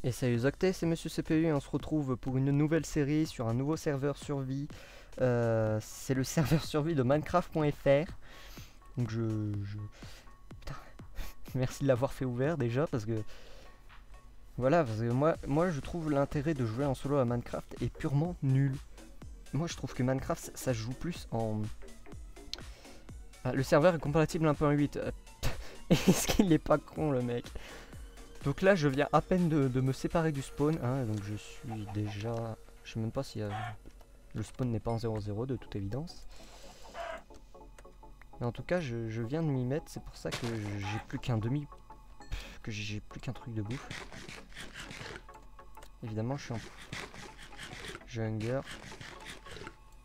Et salut Zoctet, c'est Monsieur CPU et on se retrouve pour une nouvelle série sur un nouveau serveur survie. C'est le serveur survie de Minecraft.fr. Donc Putain, merci de l'avoir fait ouvert déjà parce que... Voilà, parce que moi je trouve l'intérêt de jouer en solo à Minecraft est purement nul. Moi je trouve que Minecraft ça joue plus en... Ah, le serveur est compatible 1.8. Est-ce qu'il est pas con le mec? Donc là je viens à peine de me séparer du spawn, hein, donc je suis déjà... Je sais même pas si le spawn n'est pas en 0.0 de toute évidence. Mais en tout cas je viens de m'y mettre, c'est pour ça que j'ai plus qu'un j'ai plus qu'un truc de bouffe. Évidemment je suis en... J'ai hunger.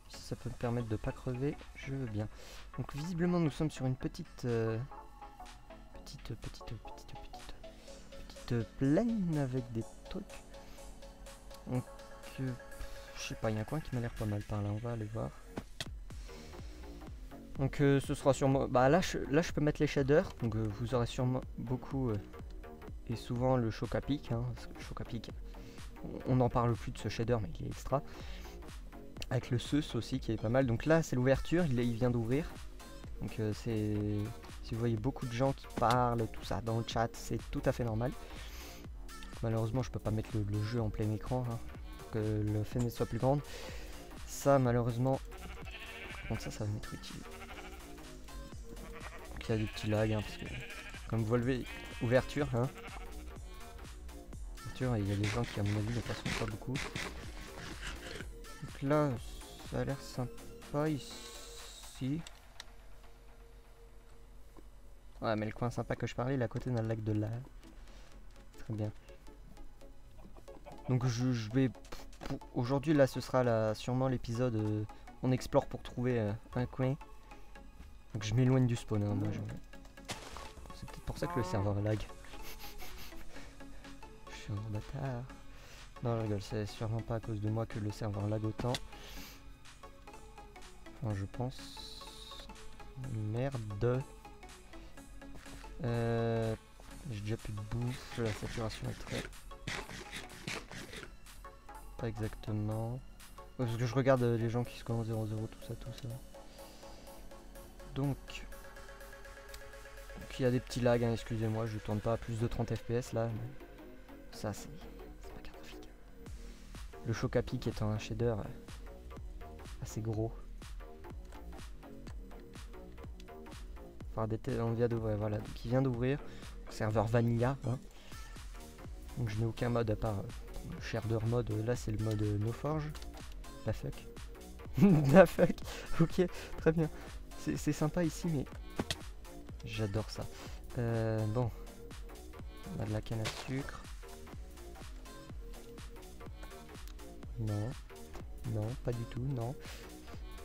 Si ça peut me permettre de pas crever, je veux bien. Donc visiblement nous sommes sur une petite plaine avec des trucs. Donc je sais pas, il y a un coin qui m'a l'air pas mal par là, on va aller voir. Donc ce sera sûrement... Bah là je peux mettre les shaders, donc vous aurez sûrement beaucoup et souvent le choc à pic, hein, parce que le choc à pic, on n'en parle plus de ce shader mais il est extra. Avec le Zeus aussi qui est pas mal, donc là c'est l'ouverture, il vient d'ouvrir. Donc c'est... Si vous voyez beaucoup de gens qui parlent, tout ça dans le chat, c'est tout à fait normal. Malheureusement je peux pas mettre le jeu en plein écran, hein, pour que le fenêtre soit plus grande. Ça malheureusement... Donc ça va m'être utile. Donc il y a des petits lags, hein, parce que... Comme vous voyez, ouverture, hein. Ouverture, et il y a des gens qui à mon avis ne passent pas beaucoup. Donc là, ça a l'air sympa ici. Ouais, mais le coin sympa que je parlais, il est à côté d'un lac de lave. Très bien. Donc je vais... Aujourd'hui, là, ce sera sûrement l'épisode... on explore pour trouver un coin. Donc je m'éloigne du spawn, hein, moi. C'est peut-être pour ça que le serveur lag. Je suis un bâtard. Non, je rigole, c'est sûrement pas à cause de moi que le serveur lag autant. Enfin, je pense... Merde. J'ai déjà plus de bouffe, la saturation est très... Pas exactement. Ouais, parce que je regarde les gens qui scorent 0-0, tout ça. Donc il y a des petits lags, hein, excusez-moi, je tourne pas à plus de 30 fps là. Mais ça c'est pas graphique. Le choc à pic étant un shader assez gros. Enfin, on vient d'ouvrir, voilà, donc il vient d'ouvrir. Serveur vanilla, hein. Donc je n'ai aucun mode à part le shader mode, là c'est le mode NoForge. La fuck. La fuck. Ok, très bien. C'est sympa ici, mais j'adore ça. Bon, on a de la canne à sucre. Non, non, pas du tout, non.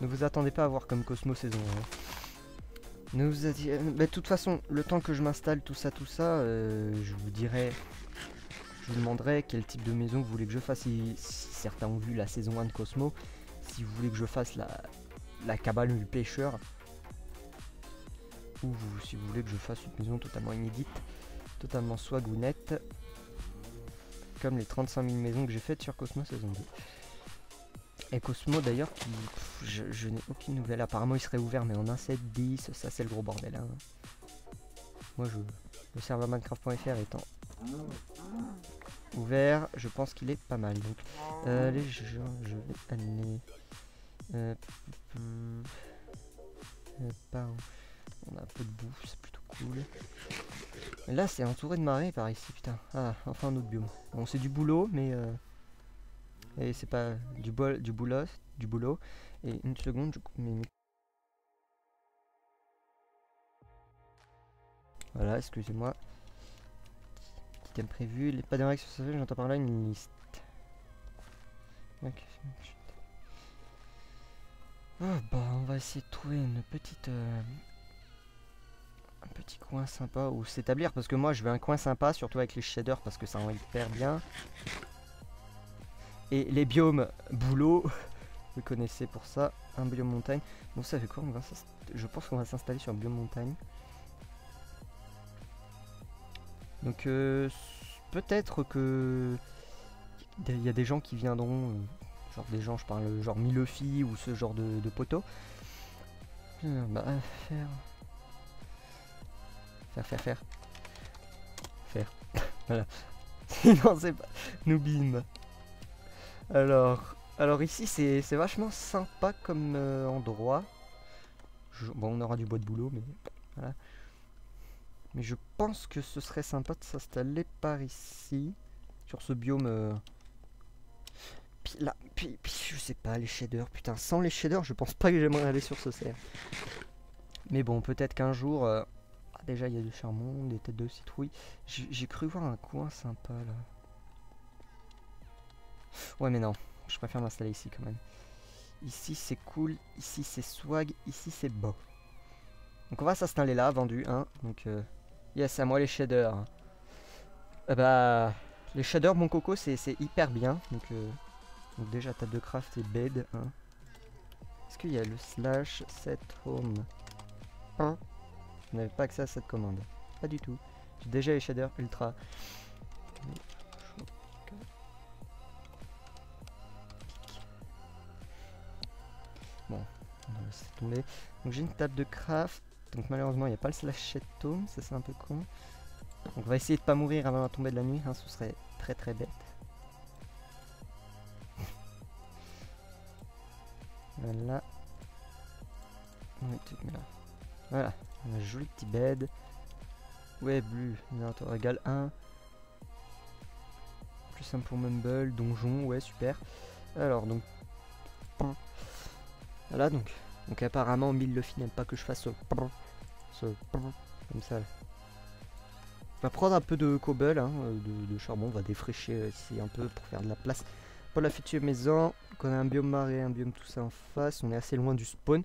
Ne vous attendez pas à voir comme Cosmo saison 1. Ne vous de toute façon, le temps que je m'installe, tout ça, je vous dirai, je vous demanderai quel type de maison vous voulez que je fasse. Si certains ont vu la saison 1 de Cosmo, si vous voulez que je fasse la cabane du pêcheur, ou si vous voulez que je fasse une maison totalement inédite, totalement swagounette, comme les 35 000 maisons que j'ai faites sur Cosmo saison 2. Et Cosmo d'ailleurs, je n'ai aucune nouvelle. Apparemment il serait ouvert mais en 1.7.10, ça c'est le gros bordel, hein. Moi le serveur Minecraft.fr étant ouvert, je pense qu'il est pas mal. Donc les gens, je vais amener on a un peu de bouffe, c'est plutôt cool. Et là c'est entouré de marais par ici, putain. Ah, enfin un autre biome. Bon, c'est du boulot, mais et c'est pas du boulot. Et une seconde, je coupe mes... Voilà, excusez-moi. Petit imprévu, il n'est pas direct sur ce jeu, j'entends par là une liste. Ok. Oh, bah on va essayer de trouver une petite... un petit coin sympa où s'établir, parce que moi je veux un coin sympa, surtout avec les shaders, parce que ça rend hyper bien. Et les biomes boulot, Vous connaissez pour ça. Un biome montagne. Bon, ça fait quoi? Je pense qu'on va s'installer sur un biome montagne. Donc peut-être que il y a des gens qui viendront, genre des gens, je parle genre Milefi ou ce genre de poteaux. Bah faire. Voilà. Sinon c'est pas. Noobim. Alors ici c'est vachement sympa comme endroit. Bon, on aura du bois de boulot, mais voilà. Mais je pense que ce serait sympa de s'installer par ici, sur ce biome. Puis je sais pas, les shaders. Putain, sans les shaders, je pense pas que j'aimerais aller sur ce cerf. Mais bon, peut-être qu'un jour. Déjà, il y a du charbon, des têtes de citrouille. J'ai cru voir un coin sympa là. Ouais, mais non, je préfère m'installer ici quand même. Ici c'est cool, ici c'est swag, ici c'est beau. Donc on va s'installer là, vendu, hein. Donc yes, à moi les shaders. Bah, les shaders, mon coco, c'est hyper bien. Donc déjà, table de craft et bed. Hein. Est-ce qu'il y a le slash set home 1? Je n'avais pas accès à cette commande. Pas du tout. J'ai déjà les shaders ultra. Bon, on va laisser tomber. Donc j'ai une table de craft. Donc malheureusement, il n'y a pas le slash set home. Ça, c'est un peu con. Donc on va essayer de pas mourir avant la tombée de la nuit. Hein, ce serait très très bête. Voilà. Voilà. Un joli petit bed. Ouais, bleu. Générateur égal 1. Plus simple pour Mumble. Donjon. Ouais, super. Alors, donc. Voilà, donc apparemment, Milefi n'aime pas que je fasse ce comme ça. On va prendre un peu de cobble, hein, de charbon. On va défricher ici un peu pour faire de la place pour la future maison. Donc on a un biome marais, un biome tout ça en face. On est assez loin du spawn.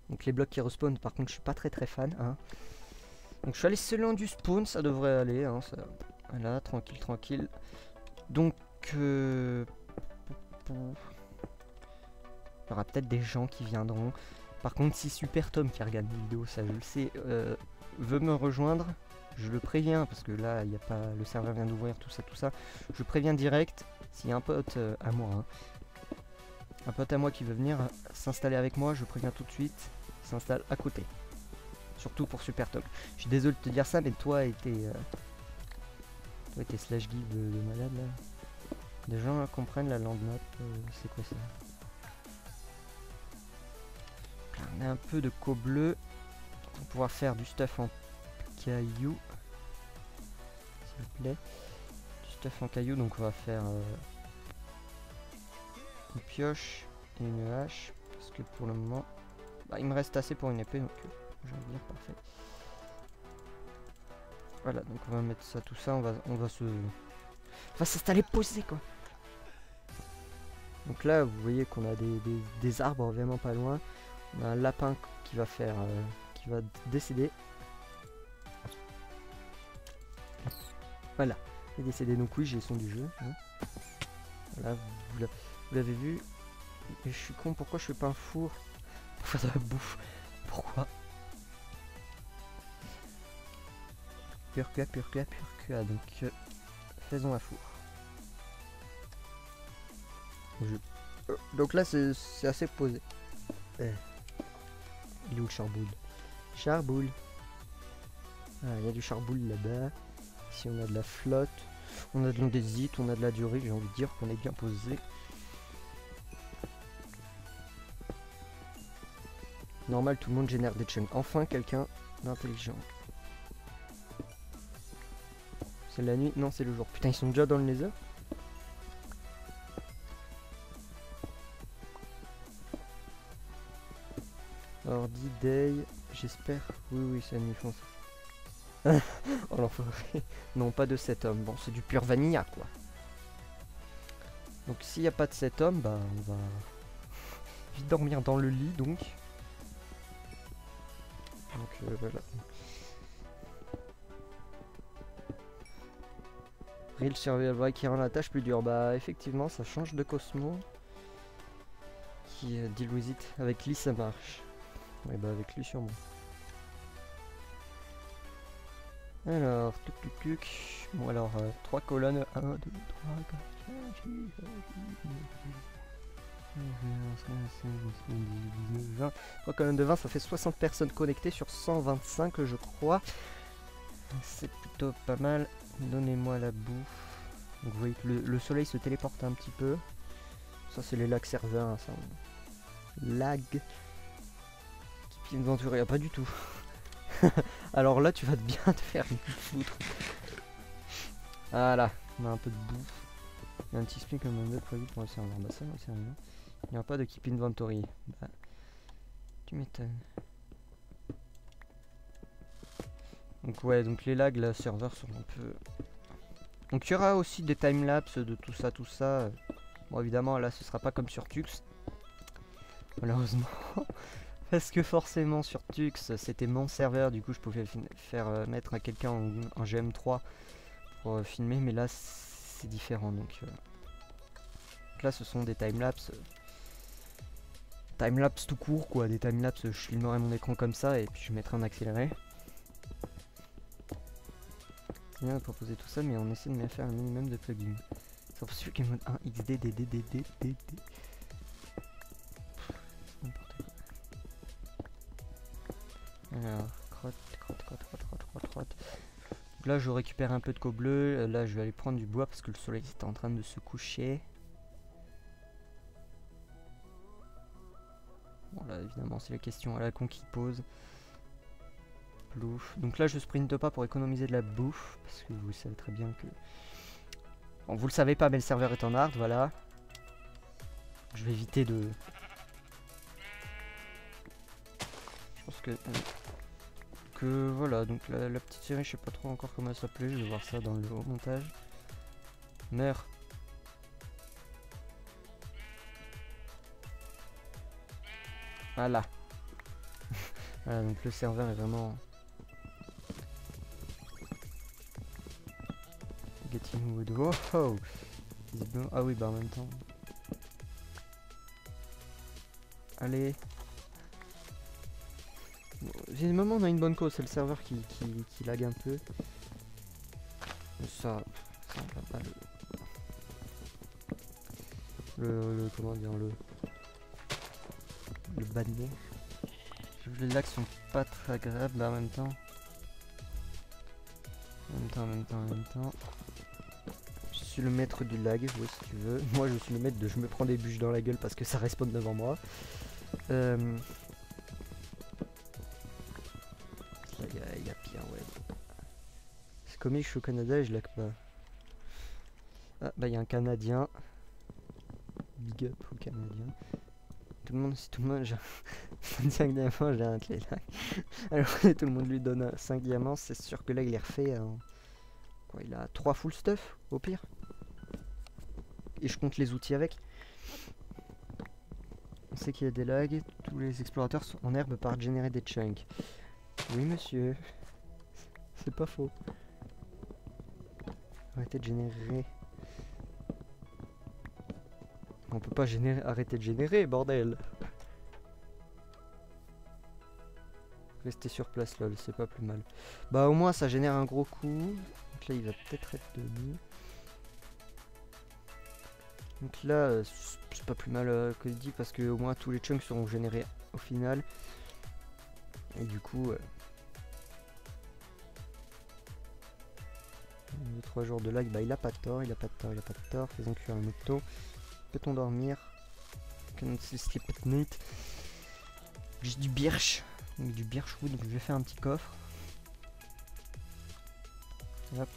Donc les blocs qui respawnent, par contre, je suis pas très fan. Hein. Donc je suis allé loin du spawn, ça devrait aller. Hein, ça... Voilà, tranquille. Donc il y aura peut-être des gens qui viendront. Par contre, si Super Tom qui regarde mes vidéos, ça je le sais, veut me rejoindre, je le préviens parce que là, il y a pas, le serveur vient d'ouvrir, tout ça. Je préviens direct. S'il y a un pote à moi, hein, un pote à moi qui veut venir s'installer avec moi, je préviens tout de suite. Il s'installe à côté. Surtout pour Super Tom. Je suis désolé de te dire ça, mais toi et tes slash give de malade là. Des gens comprennent la langue map, c'est quoi ça? On a un peu de co bleu pour pouvoir faire du stuff en cailloux, s'il vous plaît. Du stuff en cailloux, donc on va faire une pioche et une hache parce que pour le moment, il me reste assez pour une épée, donc je vais dire parfait. Voilà, donc on va mettre ça, tout ça, on va s'installer posé quoi. Donc là, vous voyez qu'on a des arbres vraiment pas loin. On a un lapin qui va faire, qui va décéder. Voilà, il est décédé. Donc oui, j'ai le son du jeu. Hein. Voilà, vous l'avez vu. Et je suis con, pourquoi je fais pas un four pour faire de la bouffe? Pourquoi? Purcua. Donc faisons un four. Donc là, c'est assez posé. Il est où le charboule? Charboule. Ah, il y a du charboule là-bas. Ici, on a de la flotte. On a de l'andésite, on a de la durée. J'ai envie de dire qu'on est bien posé. Normal, tout le monde génère des chunks. Enfin, quelqu'un d'intelligent. C'est la nuit? Non, c'est le jour. Putain, ils sont déjà dans le nether? Ordi day, j'espère. Oui, c'est la nuit foncée. Oh l'enfoiré. Non, pas de cet homme. Bon, c'est du pur vanilla quoi. Donc s'il n'y a pas de cet homme, bah on va vite dormir dans le lit donc. Donc voilà. Real Survival qui rend la tâche plus dure. Bah effectivement ça change de Cosmo. Qui deal with it. Avec lui ça marche. Ouais bah avec lui sûrement. Alors, tuc. Bon alors, 3 colonnes. 1, 2, 3, 4, 5, 6, 7, 8, 20. 3 colonnes de 20, ça fait 60 personnes connectées sur 125 je crois. C'est plutôt pas mal. Donnez-moi la bouffe. Donc vous voyez que le soleil se téléporte un petit peu. Ça c'est les lags serveurs. Hein, ça. Lag. Keep Inventory, pas du tout. Alors là tu vas bien te faire foutre. Voilà, on a un peu de bouffe. Il y a un petit spin comme un autre prévu pour le serveur. Bah ça c'est rien. Il n'y a pas de keep inventory. Bah, tu m'étonnes. Donc ouais, donc les lags, là, serveurs sont un peu... Donc il y aura aussi des timelapses de tout ça. Bon évidemment là ce sera pas comme sur Tux. Malheureusement. Parce que forcément sur Tux c'était mon serveur, du coup je pouvais faire mettre à quelqu'un en GM3 pour filmer, mais là c'est différent donc là ce sont des timelapses tout court quoi, des timelapses je filmerai mon écran comme ça et puis je mettrai en accéléré. Bien de proposer tout ça mais on essaie de bien faire un minimum de plugins. Sauf celui qui est mode 1 XD. Alors, crotte. Donc là, je récupère un peu de co-bleu. Là, je vais aller prendre du bois parce que le soleil est en train de se coucher. Bon, là, évidemment, c'est la question à la con qui pose. Plouf. Donc là, je sprinte pas pour économiser de la bouffe parce que vous savez très bien que... Bon, vous le savez pas, mais le serveur est en hard, voilà. Je vais éviter de... Je pense que voilà, donc la petite série, je sais pas trop encore comment elle s'appelait, je vais voir ça dans le montage. Meurs. Voilà. Voilà, donc le serveur est vraiment... Getting wood. Oh, oh. Ah oui, bah en même temps... Allez. Généralement on a une bonne cause, c'est le serveur qui lag un peu. Ça on va pas comment dire, le banner. Les lags sont pas très agréables, mais en même temps. En même temps. Je suis le maître du lag, oui si tu veux. Moi je suis le maître de je me prends des bûches dans la gueule parce que ça respawn devant moi. Il y a pire, ouais. C'est comique, je suis au Canada et je lag pas. Ah, bah il y a un Canadien. Big up au Canadien. Tout le monde, si tout le monde, j'ai 5 diamants, j'ai un clé lag. Alors tout le monde lui donne 5 diamants, c'est sûr que là il est refait. Quoi, il a 3 full stuff au pire. Et je compte les outils avec. On sait qu'il y a des lags, tous les explorateurs sont en herbe par générer des chunks. Oui monsieur, c'est pas faux. Arrêtez de générer. On peut pas arrêter de générer, bordel. Rester sur place lol, c'est pas plus mal. Bah au moins ça génère un gros coup. Donc là il va peut-être être de mieux. Donc là c'est pas plus mal que dit parce que au moins tous les chunks seront générés au final. Et du coup 2-3 jours de lag, bah il a pas de tort, faisons cuire un mouton. Peut-on dormir? Can sleep at night? J'ai du birch, donc du birchwood, donc je vais faire un petit coffre. Hop.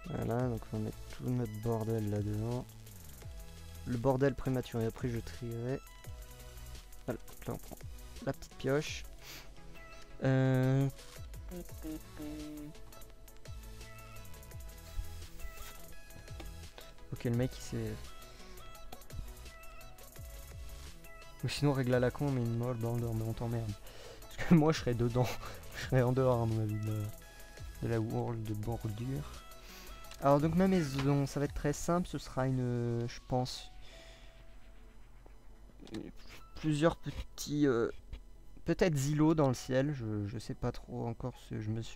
Voilà, donc on va mettre tout notre bordel là-dedans. Le bordel prématuré, après je trierai. Voilà, donc là on prend la petite pioche. Ok, le mec il s'est... Ou sinon règle à la con, mais une molle dans le mais on t'emmerde. Parce que moi je serais dedans. Je serai en dehors à mon avis de la world de bordure. Alors donc ma maison, ça va être très simple, ce sera une, je pense, plusieurs petits, peut-être îlots dans le ciel, je sais pas trop encore, je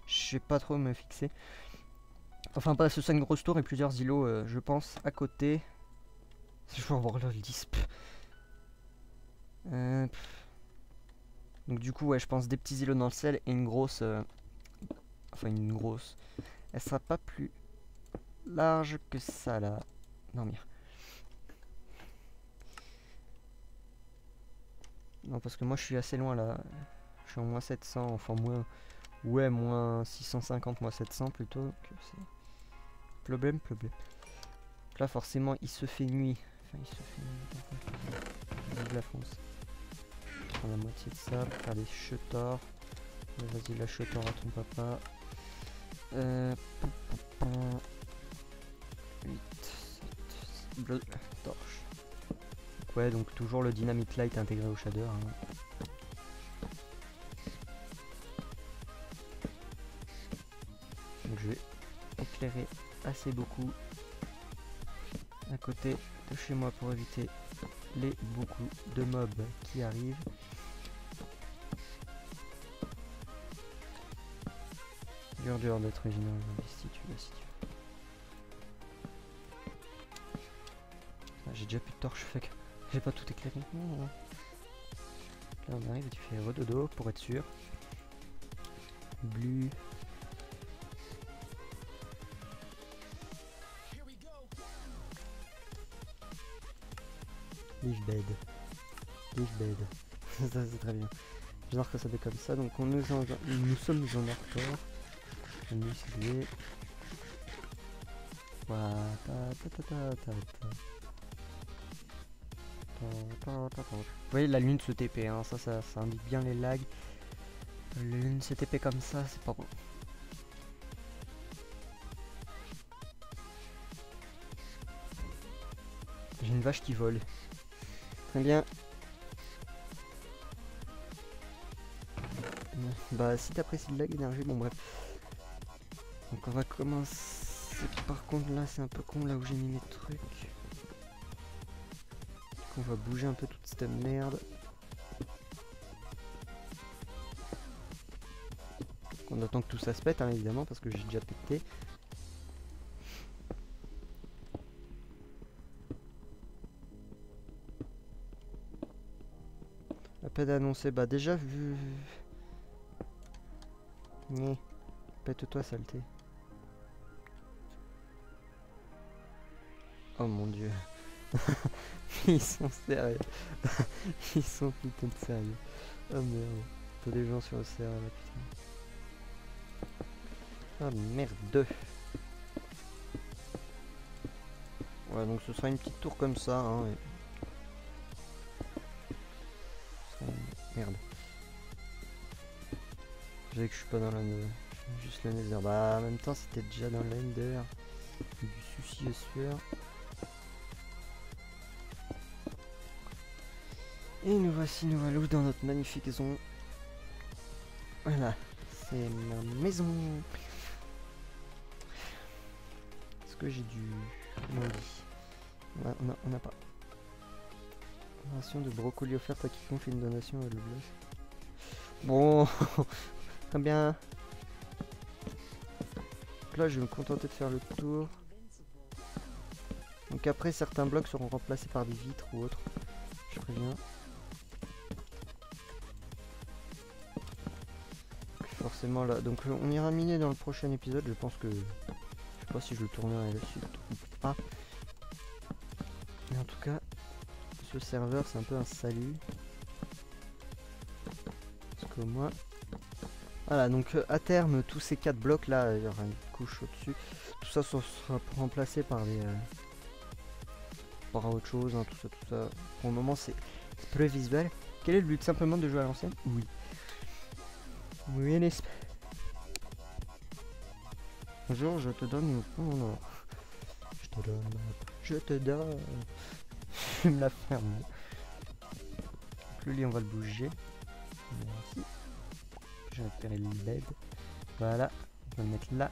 sais pas trop me fixer. Enfin bref, ce sera une grosse tour et plusieurs îlots, je pense, à côté. Je vais voir le 10. Donc du coup, ouais, je pense des petits îlots dans le ciel et une grosse, enfin une grosse. Elle sera pas plus large que ça là. Non merde. Non parce que moi je suis assez loin là. Je suis en moins 700, enfin moins... Ouais, moins 650, moins 700 plutôt. Donc c'est... Problème. Là forcément il se fait nuit. Enfin il se fait nuit. Vive la France. Je prends la moitié de ça pour faire des chetors. Vas-y la chetor à ton papa. 8, 7, bleu, torche. Ouais, donc toujours le dynamite light intégré au shader. Hein. Donc je vais éclairer assez beaucoup à côté de chez moi pour éviter les beaucoup de mobs qui arrivent. Dur d'être original si tu veux. Ah, j'ai déjà plus de torches, fait que j'ai pas tout éclairé. Non. Là on arrive et tu fais redodo pour être sûr. Bleu. Leaf bed. Ça c'est très bien. J'adore que ça fait comme ça, donc nous sommes en retard. Nous c'est voilà. Vous voyez la lune se TP, hein, ça indique bien les lags. La lune se TP comme ça, c'est pas bon. J'ai une vache qui vole. Très bien. Bah si t'apprécies le lag énergie, bon bref. Donc on va commencer. Par contre là c'est un peu con là où j'ai mis mes trucs. On va bouger un peu toute cette merde. On attend que tout ça se pète hein, évidemment parce que j'ai déjà pété. La peine d'annoncer, bah déjà vu... Né, pète-toi saleté. Oh mon dieu. Ils sont sérieux. Ils sont putain de sérieux. Oh merde. T'as des gens sur le serveur là putain. Ah merde. Ouais donc ce sera une petite tour comme ça hein. Merde. Je sais que je suis pas dans la... Juste le nether. Bah en même temps c'était déjà dans l'ender. Du souci à se faire. Et nous voici nous allons dans notre magnifique maison. Voilà. C'est ma maison. Est-ce que j'ai du... Comment on dit? On n'a pas. Ration de brocoli offerte à quiconque fait une donation à le blog. Bon, très bien. Donc là, je vais me contenter de faire le tour. Donc après, certains blocs seront remplacés par des vitres ou autres. Je préviens. Forcément là. Donc on ira miner dans le prochain épisode. Je pense que... Je sais pas si je le tournerai là-dessus ou pas. Mais en tout cas... Ce serveur c'est un peu un salut. Parce que moi... Voilà donc à terme tous ces 4 blocs là, il y aura une couche au-dessus. Tout ça sera remplacé par des... par autre chose, hein, tout ça. Pour le moment c'est prévisuel. Quel est le but? Simplement de jouer à l'ancienne? Oui. Oui n'est-ce pas? Bonjour, je te donne mon or. Je te donne. Je me la ferme. Donc, le lit on va le bouger. Merci. j'ai récupéré le bed. Voilà, on va le mettre là,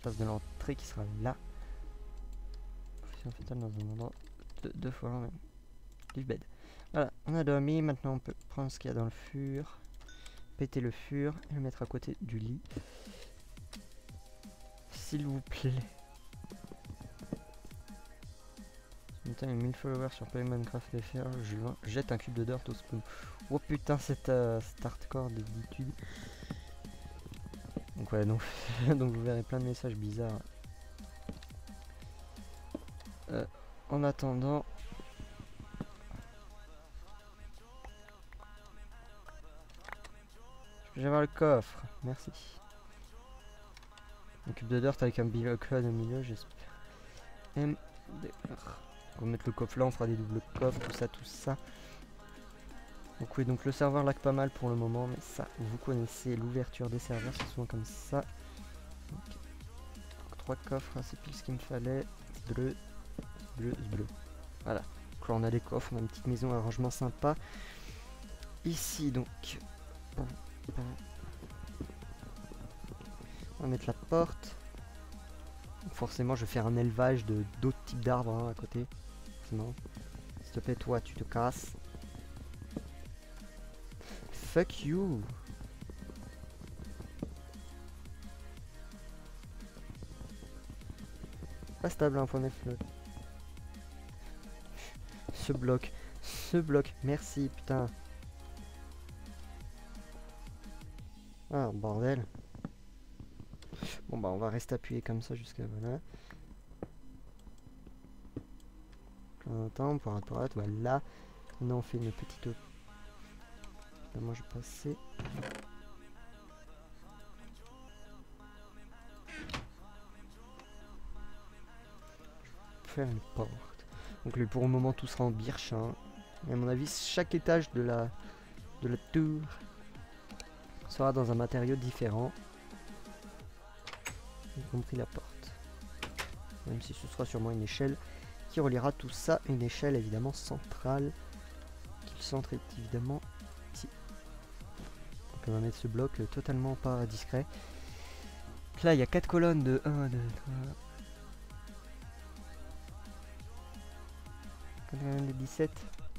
face de l'entrée qui sera là. Si on fait ça dans un endroit deux fois même. Du bed. Voilà, on a dormi, maintenant on peut prendre ce qu'il y a dans le fur, péter le fur et le mettre à côté du lit. S'il vous plaît. Maintenant, il y a 1000 followers sur PlayMinecraft.fr. Je jette un cube de dirt au spawn. Oh putain, cet hardcore d'étude. Donc ouais, donc, donc vous verrez plein de messages bizarres. En attendant, je vais avoir le coffre. Merci. Un cube de dirt avec un code au milieu, j'espère. MDR. On va mettre le coffre là, on fera des doubles coffres, tout ça. Donc oui, donc le serveur lag pas mal pour le moment, mais ça, vous connaissez l'ouverture des serveurs, c'est souvent comme ça. Donc, 3 coffres, c'est pile ce qu'il me fallait. Bleu, bleu, bleu. Voilà. Donc là on a des coffres, on a une petite maison à rangement sympa. Ici donc, on va mettre la porte. Donc forcément je vais faire un élevage de d'autres types d'arbres hein, à côté. Sinon, s'il te plaît toi tu te casses. Fuck you. Pas stable hein, faut mettre le... Ce bloc, merci putain. Ah bordel. Bon bah on va rester appuyé comme ça jusqu'à voilà. Attends, pour apparaître, voilà. Maintenant on fait une petite... Moi je vais passer. Faire une porte. Donc lui, pour le moment tout sera en birch. Hein. Et à mon avis chaque étage de la tour sera dans un matériau différent. Y compris la porte. Même si ce sera sûrement une échelle qui reliera tout ça. Une échelle évidemment centrale. Qui le centre est évidemment ici. Donc on va mettre ce bloc totalement pas discret. Donc là il y a 4 colonnes de 1, 2, 3. De 17.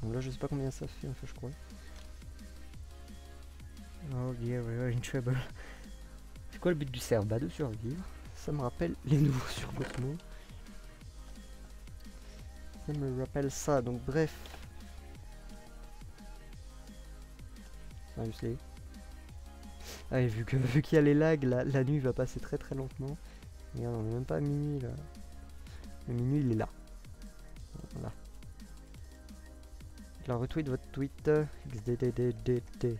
Donc là je sais pas combien ça fait, enfin je crois. Oh yeah, we're in trouble. C'est quoi le but du serve? Bah de survivre. Ça me rappelle les nouveaux sur Cosmo. Ça me rappelle ça, donc bref. Seriously. Ah et vu qu'il y a les lags, la nuit va passer très très lentement. Regarde, on est même pas à minuit là. Le minuit il est là. Voilà. Alors retweet votre tweet XDDDD.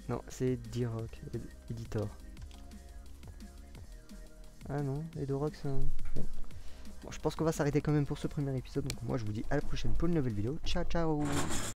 Non, c'est D-Rock, Editor. Ah non, Edorock c'est un... Bon, je pense qu'on va s'arrêter quand même pour ce premier épisode. Donc moi je vous dis à la prochaine pour une nouvelle vidéo. Ciao ciao.